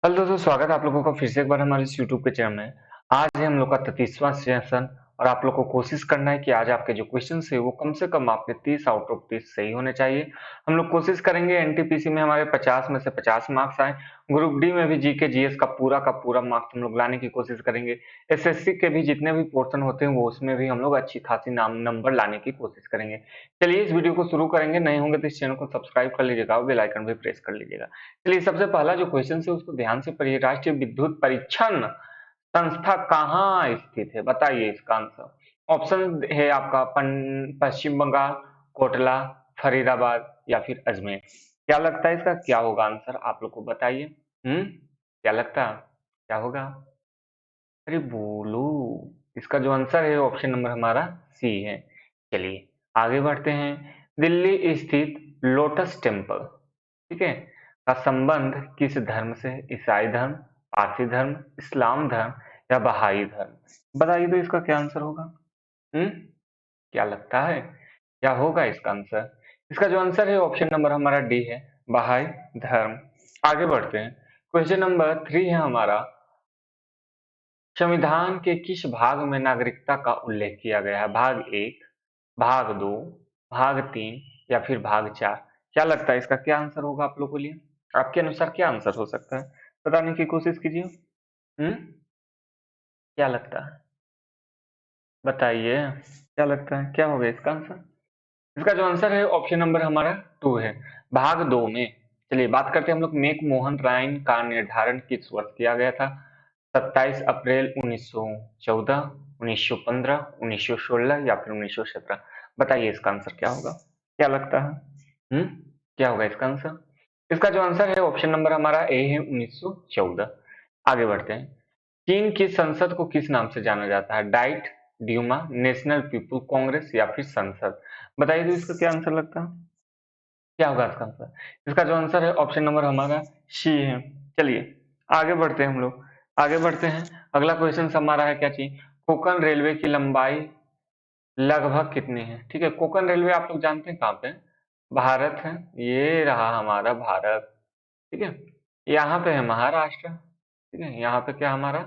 Hello दोस्तों, स्वागत है आप लोगों का फिर से एक बार हमारे इस यूट्यूब के चैनल में। आज है हम लोग का 33वां सेशन और आप लोग को कोशिश करना है कि आज आपके जो क्वेश्चन है वो कम से कम आपके 30 आउट ऑफ 30 सही होने चाहिए। हम लोग कोशिश करेंगे एनटीपीसी में हमारे 50 में से 50 मार्क्स आए। ग्रुप डी में भी जीके जीएस का पूरा मार्क्स हम लोग लाने की कोशिश करेंगे। एसएससी के भी जितने भी पोर्शन होते हैं वो उसमें भी हम लोग अच्छी खासी नंबर लाने की कोशिश करेंगे। चलिए इस वीडियो को शुरू करेंगे। नए होंगे तो इस चैनल को सब्सक्राइब कर लीजिएगा और बेल आइकन भी प्रेस कर लीजिएगा। चलिए सबसे पहला जो क्वेश्चन है उसको ध्यान से पढ़िए। राष्ट्रीय विद्युत परीक्षण संस्था कहाँ स्थित है, बताइए इसका आंसर। ऑप्शन है आपका पश्चिम बंगाल, कोटला, फरीदाबाद या फिर अजमेर। क्या लगता है इसका क्या होगा आंसर, आप लोग को बताइए। क्या लगता है क्या होगा? अरे बोलो। इसका जो आंसर है ऑप्शन नंबर हमारा सी है। चलिए आगे बढ़ते हैं। दिल्ली स्थित लोटस टेम्पल, ठीक है, का संबंध किस धर्म से है? ईसाई धर्म, पारसी धर्म, इस्लाम धर्म या बहाई धर्म? बताइए तो इसका क्या आंसर होगा। हम्म क्या लगता है क्या होगा इसका आंसर? इसका जो आंसर है ऑप्शन नंबर हमारा डी है, बहाई धर्म। आगे बढ़ते हैं। क्वेश्चन नंबर 3 है हमारा। संविधान के किस भाग में नागरिकता का उल्लेख किया गया है? भाग 1, भाग 2, भाग 3 या फिर भाग 4? क्या लगता है इसका क्या आंसर होगा आप लोगों के लिए? आपके अनुसार क्या आंसर हो सकता है, बताने की कोशिश कीजिए। हम्म क्या लगता है बताइए। क्या लगता है क्या होगा इसका आंसर? इसका जो आंसर है ऑप्शन नंबर हमारा 2 है, भाग 2 में। चलिए बात करते हैं हम लोग। मेक मोहन राइन का निर्धारण किस वर्ष किया गया था? 27 अप्रैल 1914, 1915, 1916 या फिर 1917? बताइए इसका आंसर क्या होगा, क्या लगता है? क्या होगा इसका आंसर? इसका जो आंसर है ऑप्शन नंबर हमारा ए है, 1914। आगे बढ़ते हैं। चीन की संसद को किस नाम से जाना जाता है? Diet, Duma, National People Congress या फिर संसद? बताइए तो इसका क्या आंसर लगता है, क्या होगा इसका आंसर? इसका जो आंसर है ऑप्शन नंबर हमारा सी है। चलिए आगे बढ़ते हैं हम लोग। आगे बढ़ते हैं। अगला क्वेश्चन हमारा है क्या चीज, कोंकण रेलवे की लंबाई लगभग कितनी है? ठीक है, कोंकण रेलवे आप लोग जानते हैं कहाँ पे है? भारत है, ये रहा हमारा भारत। ठीक है, यहाँ पे है महाराष्ट्र। ठीक है, यहाँ पे क्या हमारा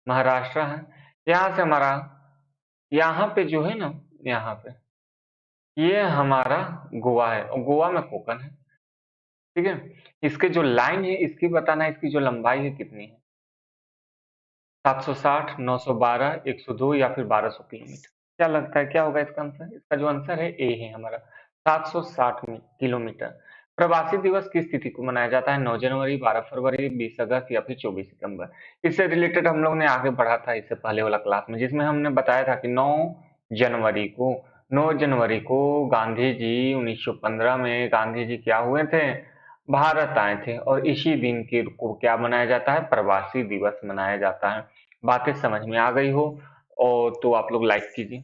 महाराष्ट्र है। यहाँ से हमारा, यहाँ पे जो है ना, यहाँ पे ये हमारा गोवा है और गोवा में कोकण है। ठीक है, इसके जो लाइन है इसकी बताना है, इसकी जो लंबाई है कितनी है? 760, 912, 102 या फिर 1200 किलोमीटर? क्या लगता है क्या होगा इसका आंसर? इसका जो आंसर है ए है हमारा, 760 किलोमीटर। प्रवासी दिवस किस तिथि को मनाया जाता है? 9 जनवरी, 12 फरवरी, 20 अगस्त या फिर 24 सितंबर? इससे रिलेटेड हम लोग ने आगे बढ़ा था इससे पहले वाला क्लास में, जिसमें हमने बताया था कि जनवरी को 9 जनवरी को गांधी जी 1915 में गांधी जी क्या हुए थे, भारत आए थे और इसी दिन के को क्या मनाया जाता है? प्रवासी दिवस मनाया जाता है। बातें समझ में आ गई हो और तो आप लोग लाइक कीजिए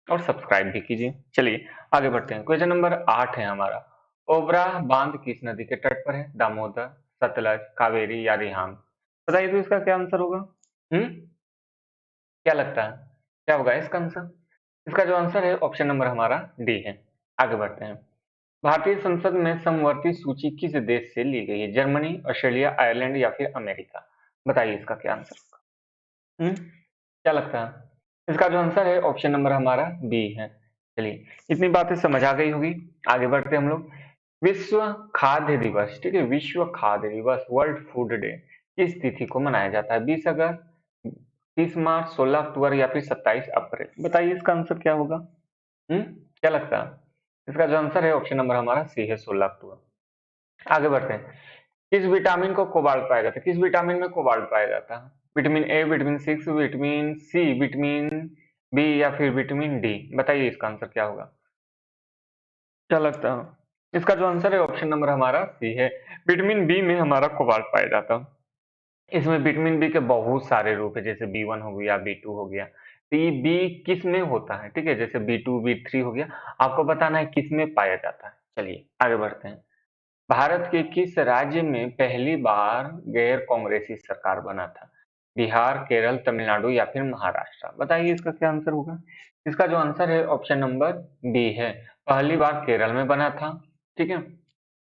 और सब्सक्राइब भी कीजिए। चलिए आगे बढ़ते हैं। क्वेश्चन नंबर 8 है हमारा। ओबरा बांध किस नदी के तट पर है? दामोदर, सतलज, कावेरी या रिहांद? बताइए तो इसका क्या आंसर होगा। हम्म क्या लगता है क्या होगा इसका आंसर? इसका जो आंसर है ऑप्शन नंबर हमारा डी है। आगे बढ़ते हैं। भारतीय संसद में समवर्ती सूची किस देश से ली गई है? जर्मनी, ऑस्ट्रेलिया, आयरलैंड या फिर अमेरिका? बताइए इसका क्या आंसर होगा। क्या लगता है? इसका जो आंसर है ऑप्शन नंबर हमारा बी है। चलिए इतनी बातें समझ आ गई होगी। आगे बढ़ते हैं हम लोग। विश्व खाद्य दिवस, ठीक है, विश्व खाद्य दिवस, वर्ल्ड फूड डे किस तिथि को मनाया जाता है? 20 अगस्त, 30 मार्च, 16 अक्टूबर या फिर 27 अप्रैल? बताइए इसका आंसर क्या होगा। क्या लगता है? इसका जो आंसर है ऑप्शन नंबर हमारा सी है, 16 अक्टूबर। आगे बढ़ते हैं। किस विटामिन को कोबाल्ट पाया जाता है? किस विटामिन में कोबाल्ट पाया जाता है? Vitamin A, vitamin six, vitamin C, vitamin B या फिर विटामिन डी? बताइए इसका आंसर क्या होगा, क्या लगता है? इसका जो आंसर है ऑप्शन नंबर हमारा सी है, विटामिन बी में हमारा कोबाल्ट पाया जाता है। इसमें विटामिन बी के बहुत सारे रूप है, जैसे बी वन हो गया, बी टू हो गया। तो ये बी किस में होता है? ठीक है, जैसे बी टू, बी थ्री हो गया। आपको बताना है किस में पाया जाता है। चलिए आगे बढ़ते हैं। भारत के किस राज्य में पहली बार गैर कांग्रेसी सरकार बना था? बिहार, केरल, तमिलनाडु या फिर महाराष्ट्र? बताइए इसका क्या आंसर होगा। इसका जो आंसर है ऑप्शन नंबर बी है, पहली बार केरल में बना था। ठीक है,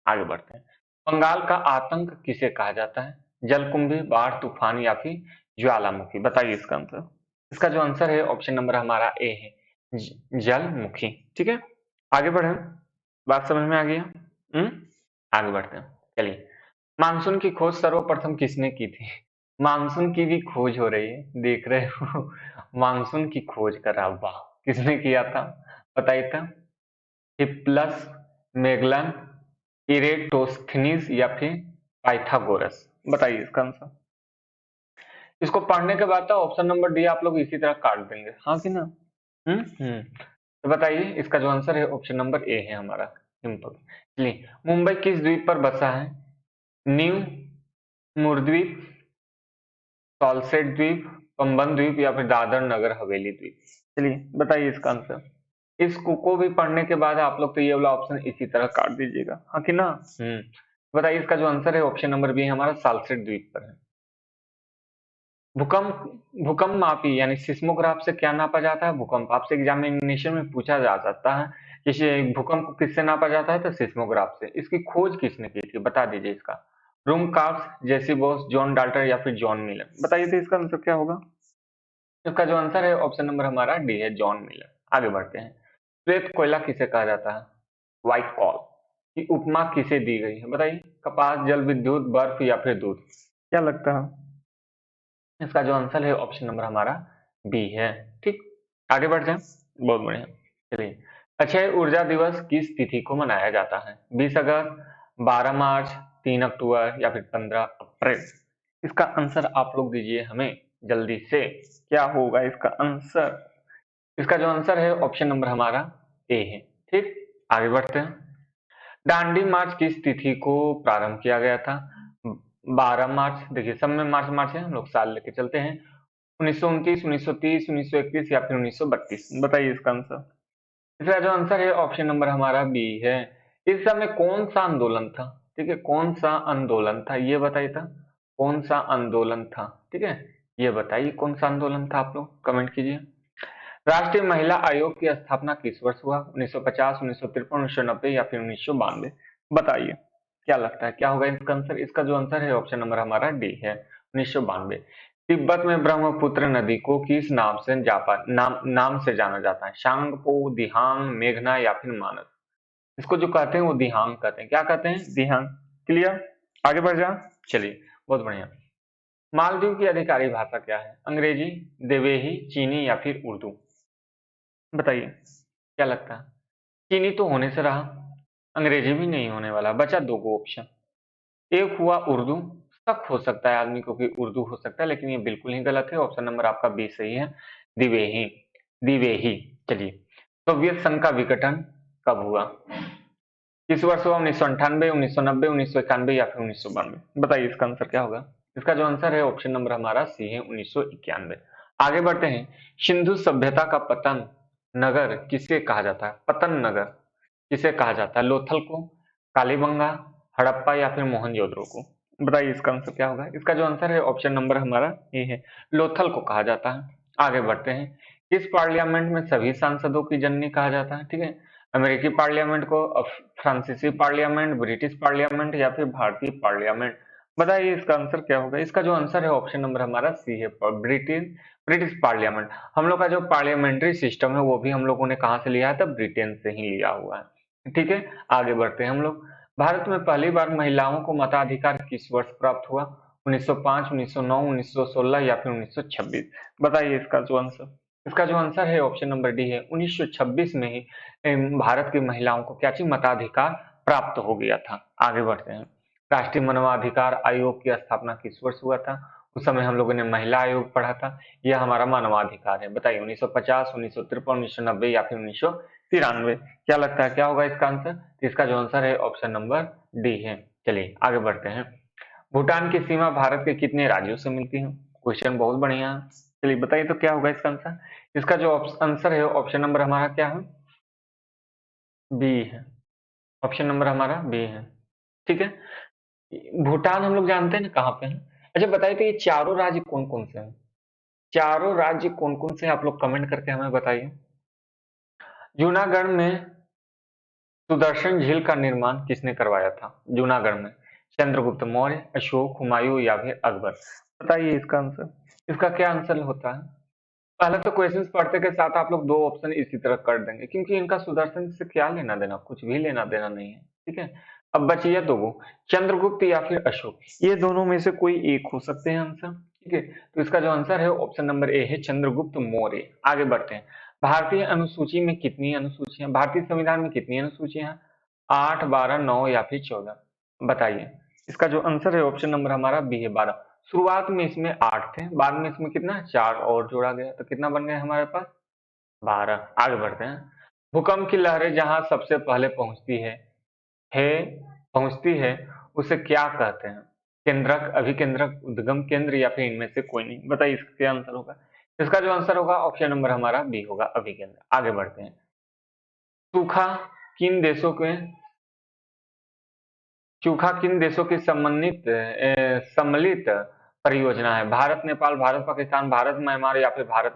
आगे बढ़ते हैं। बंगाल का आतंक किसे कहा जाता है? जलकुंभी, बाढ़, तूफान या फिर ज्वालामुखी? बताइए इसका आंसर। इसका जो आंसर है ऑप्शन नंबर हमारा ए है, जलमुखी। ठीक है, आगे बढ़े, बात समझ में आ गया? आगे बढ़ते हैं, चलिए। मानसून की खोज सर्वप्रथम किसने की थी? मानसून की भी खोज हो रही है, देख रहे हो। मानसून की खोज करा, वाह, किसने किया था? बताइए था। हिप्पलस, मेगलन, इरेटोस्थनीज या फिर पाइथागोरस? बताइए इसका आंसर। इसको पढ़ने के बाद तो ऑप्शन नंबर डी आप लोग इसी तरह काट देंगे, हाँ कि ना? तो बताइए इसका जो आंसर है ऑप्शन नंबर ए है हमारा, सिंपल। चलिए, मुंबई किस द्वीप पर बसा है? न्यू मुरद्वीप, सॉल्सेट द्वीप, पंबन द्वीप या फिर दादर नगर हवेली द्वीप? चलिए बताइए इसका आंसर। इसको भी पढ़ने के बाद आप लोग तो ये वाला ऑप्शन इसी तरह काट दीजिएगा, हाँ कि ना? बताइए इसका जो आंसर है ऑप्शन नंबर बी हमारा साल्सेट द्वीप पर है। भूकंप भूकंप मापी यानी सिस्मोग्राफ से क्या नापा जाता है? भूकंप आपसे एग्जामिनेशन में पूछा जा सकता है, किसी भूकंप को किससे नापा जाता है? तो सिस्मोग्राफ से। इसकी खोज किसने की थी? बता दीजिए इसका। रूम कार्ब्स, जेसी बोस, जॉन डाल्टर या फिर जॉन मिलर? बताइए तो इसका आंसर क्या होगा? इसका जो आंसर है ऑप्शन नंबर हमारा डी है, जॉन मिलर। आगे बढ़ते हैं। श्वेत कोयला किसे कहा जाता है? व्हाइट कॉल की उपमा किसे दी गई है? बताइए। कपास, जल विद्युत, बर्फ या फिर दूध? क्या लगता है? इसका जो आंसर है ऑप्शन नंबर हमारा बी है। ठीक, आगे बढ़ जाए, बहुत बढ़िया। चलिए, अक्षय ऊर्जा दिवस किस तिथि को मनाया जाता है? 20 अगस्त, 12 मार्च, 3 अक्टूबर या फिर 15 अप्रैल? इसका आंसर आप लोग दीजिए हमें जल्दी से, क्या होगा इसका आंसर? इसका जो आंसर है ऑप्शन नंबर हमारा ए है। ठीक, आगे बढ़ते हैं। दांडी मार्च किस तिथि को प्रारंभ किया गया था? 12 मार्च, देखिए सब में मार्च मार्च है, हम लोग साल लेके चलते हैं। 1929, 1930, 1931 या फिर 1932? बताइए इसका आंसर। इसका जो आंसर है ऑप्शन नंबर हमारा बी है। इस समय कौन सा आंदोलन था? ठीक है, कौन सा आंदोलन था ये बताइए था। कौन सा आंदोलन था? ठीक है, ये बताइए कौन सा आंदोलन था, आप लोग कमेंट कीजिए। राष्ट्रीय महिला आयोग की स्थापना किस वर्ष हुआ? 1950, 1953, 1990 या फिर 1992? बताइए क्या लगता है क्या होगा इसका आंसर? इसका जो आंसर है ऑप्शन नंबर हमारा डी है, 1992। तिब्बत में ब्रह्मपुत्र नदी को किस नाम से नाम से जाना जाता है? शांगपो, दिहांग, मेघना या फिर मानस? इसको जो कहते हैं वो दिहांग कहते हैं। क्या कहते हैं? दिहांग। क्लियर, आगे बढ़ जा। चलिए, बहुत बढ़िया। मालदीव की आधिकारिक भाषा क्या है? अंग्रेजी, देवेही, चीनी या फिर उर्दू? बताइए क्या लगता है? चीनी तो होने से रहा, अंग्रेजी भी नहीं होने वाला, बचा दो को ऑप्शन। एक हुआ उर्दू, शक हो सकता है आदमी को कि उर्दू हो सकता है, लेकिन ये बिल्कुल ही गलत है। ऑप्शन नंबर आपका बी सही है, दिवेही। दिवेही। चलिए, सोवियत संघ का विघटन कब हुआ? किस वर्ष हुआ? 1998, 1990, 1991 या फिर 1992? बताइए इसका आंसर क्या होगा? इसका जो आंसर है ऑप्शन नंबर हमारा सी है, 1991। आगे बढ़ते हैं। सिंधु सभ्यता का पतन नगर किसे कहा जाता है? पतन नगर किसे कहा जाता है? लोथल को, कालीबंगा, हड़प्पा या फिर मोहनजोदड़ो को? बताइए इसका आंसर क्या होगा? इसका जो आंसर है ऑप्शन नंबर हमारा ये है, लोथल को कहा जाता है। आगे बढ़ते हैं। किस पार्लियामेंट में सभी सांसदों की जननी कहा जाता है? ठीक है, अमेरिकी पार्लियामेंट को, फ्रांसीसी पार्लियामेंट, ब्रिटिश पार्लियामेंट या फिर भारतीय पार्लियामेंट? बताइए इसका आंसर क्या होगा? इसका जो आंसर है ऑप्शन नंबर हमारा सी है, ब्रिटिश ब्रिटिश पार्लियामेंट। हम लोग का जो पार्लियामेंट्री सिस्टम है वो भी हम लोगों ने कहाँ से लिया है? तो ब्रिटेन से ही लिया हुआ है। ठीक है, आगे बढ़ते हैं हम लोग। भारत में पहली बार महिलाओं को मताधिकार किस वर्ष प्राप्त हुआ? 1905, 1909, 1916 या फिर 1926? बताइए इसका जो आंसर। इसका जो आंसर है ऑप्शन नंबर डी है, 1926 में ही भारत की महिलाओं को क्या चीज? मताधिकार प्राप्त हो गया था। आगे बढ़ते हैं। राष्ट्रीय मानवाधिकार आयोग की स्थापना किस वर्ष हुआ था? उस समय हम लोगों ने महिला आयोग पढ़ा था, यह हमारा मानवाधिकार है। बताइए 1950, 1953, 1990 या फिर 1993? क्या लगता है क्या होगा इसका आंसर? तो इसका जो आंसर है ऑप्शन नंबर डी है। चलिए आगे बढ़ते हैं। भूटान की सीमा भारत के कितने राज्यों से मिलती है? क्वेश्चन बहुत बढ़िया। चलिए बताइए तो क्या होगा इसका आंसर? इसका जो आंसर है ऑप्शन नंबर हमारा क्या है? बी है। ऑप्शन नंबर हमारा बी है। ठीक है, भूटान हम लोग जानते हैं ना कहाँ पे है। अच्छा बताइए तो ये चारों राज्य कौन कौन से हैं? चारों राज्य कौन कौन से हैं? आप लोग कमेंट करके हमें बताइए। जूनागढ़ में सुदर्शन झील का निर्माण किसने करवाया था? जूनागढ़ में चंद्रगुप्त मौर्य, अशोक, हुमायूं या फिर अकबर। बताइए इसका आंसर, इसका क्या आंसर होता है? पहले तो क्वेश्चंस पढ़ते के साथ आप लोग दो ऑप्शन इसी तरह कर देंगे, क्योंकि इनका सुदर्शन से क्या लेना देना, कुछ भी लेना देना नहीं है। ठीक है, अब बचिए दो वो, चंद्रगुप्त या फिर अशोक, ये दोनों में से कोई एक हो सकते हैं आंसर। ठीक है, तो इसका जो आंसर है ऑप्शन नंबर ए है, चंद्रगुप्त मौर्य। आगे बढ़ते हैं। भारतीय अनुसूची में कितनी अनुसूचियां, भारतीय संविधान में कितनी अनुसूचियां हैं? 8, 12, 9 या फिर 14। बताइए, इसका जो आंसर है ऑप्शन नंबर हमारा बी है, 12। शुरुआत में इसमें 8 थे, बाद में इसमें कितना 4 और जोड़ा गया, तो कितना बन गया हमारे पास? 12। आगे बढ़ते हैं। भूकंप की लहरें जहां सबसे पहले है पहुंचती है, उसे क्या कहते हैं? केंद्रक, अभिकेंद्रक, उद्गम केंद्र या फिर इनमें से कोई नहीं। बताइए इसका क्या आंसर होगा? इसका जो आंसर होगा ऑप्शन नंबर हमारा बी होगा, अभिकेंद्र। आगे बढ़ते हैं। सूखा किन देशों के चूखा किन देशों की सम्मिलित परियोजना है? भारत नेपाल, भारत पाकिस्तान, भारत म्यांमार या फिर भारत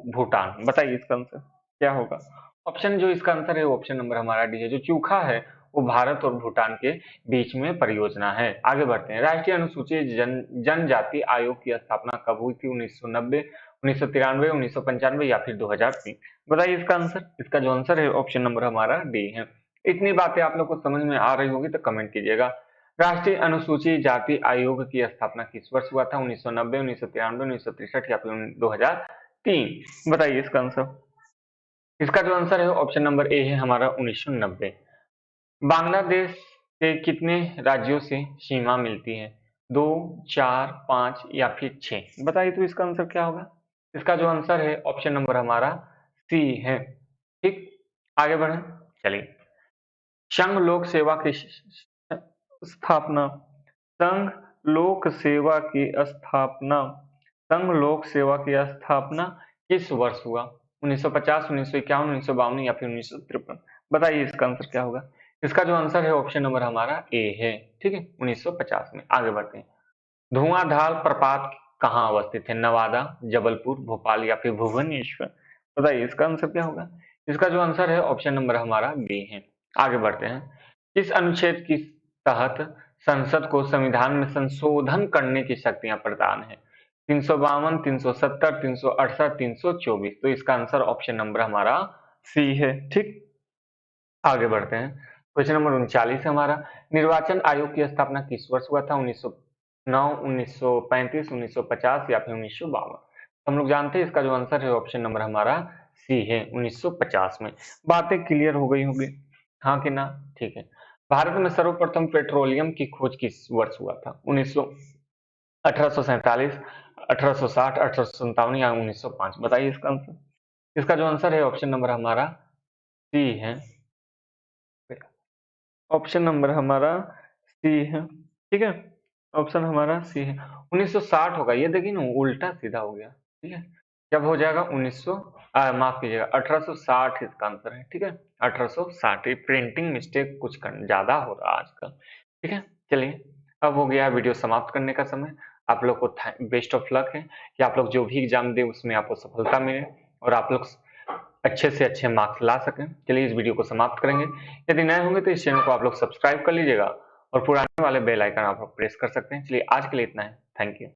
भूटान। बताइए इसका आंसर क्या होगा? ऑप्शन जो इसका आंसर है ऑप्शन नंबर हमारा डी है। जो चूखा है वो भारत और भूटान के बीच में परियोजना है। आगे बढ़ते हैं। राष्ट्रीय अनुसूचित जनजाति आयोग की स्थापना कब हुई थी? 1990, 1993, 1995 या फिर 2003। बताइए इसका आंसर, इसका जो आंसर है ऑप्शन नंबर हमारा डी है। इतनी बातें आप लोग को समझ में आ रही होगी तो कमेंट कीजिएगा। राष्ट्रीय अनुसूचित जाति आयोग की स्थापना किस वर्ष हुआ था? 1990, 1993, 1963 या फिर 2003। बताइए इसका आंसर, इसका जो आंसर है ऑप्शन नंबर ए है हमारा, 1990। बांग्लादेश के कितने राज्यों से सीमा मिलती है? 2, 4, 5 या फिर 6। बताइए तो इसका आंसर क्या होगा? इसका जो आंसर है ऑप्शन नंबर हमारा सी है। ठीक, आगे बढ़े चलिए। संघ लोक सेवा की स्थापना संघ लोक सेवा की स्थापना संघ लोक सेवा की स्थापना किस वर्ष हुआ? 1950, 1951, 1952 या फिर 1953। बताइए इसका आंसर क्या होगा? इसका जो आंसर है ऑप्शन नंबर हमारा ए है। ठीक है, 1950 में। आगे बढ़ते हैं। धुआंधार प्रपात कहाँ अवस्थित है? नवादा, जबलपुर, भोपाल या फिर भुवनेश्वर। बताइए इसका आंसर क्या होगा? इसका जो आंसर है ऑप्शन नंबर हमारा बी है। आगे बढ़ते हैं। किस अनुच्छेद के तहत संसद को संविधान में संशोधन करने की शक्तियां प्रदान है? 352, 370, 368, 324। तो इसका आंसर ऑप्शन नंबर हमारा सी है। ठीक, आगे बढ़ते हैं। क्वेश्चन नंबर 39 हमारा, निर्वाचन आयोग की स्थापना किस वर्ष हुआ था? 1909, 1935, 1950 या फिर 1952। हम लोग जानते हैं इसका जो आंसर है ऑप्शन नंबर हमारा सी है, 1950 में। बातें क्लियर हो गई होंगी, हाँ कि ना? ठीक है। भारत में सर्वप्रथम पेट्रोलियम की खोज किस वर्ष हुआ था? 1847, 1860, 1857 या 1905। बताइए इसका आंसर, इसका जो आंसर है ऑप्शन नंबर हमारा सी है, ऑप्शन नंबर हमारा सी है। ठीक है, ऑप्शन हमारा सी है। 1960 होगा, ये देखिए ना उल्टा सीधा हो गया। ठीक है, जब हो जाएगा 1900, माफ कीजिएगा 1860 इसका आंसर है। ठीक है, 1860। प्रिंटिंग मिस्टेक कुछ ज्यादा हो रहा है आजकल। ठीक है, चलिए अब हो गया वीडियो समाप्त करने का समय। आप लोग को बेस्ट ऑफ लक है कि आप लोग जो भी एग्जाम दे उसमें आपको सफलता मिले और आप लोग अच्छे से अच्छे मार्क्स ला सकें। चलिए इस वीडियो को समाप्त करेंगे। यदि नए होंगे तो इस चैनल को आप लोग सब्सक्राइब कर लीजिएगा और पुराने वाले बेल आइकन आप लोग प्रेस कर सकते हैं। चलिए आज के लिए इतना है, थैंक यू।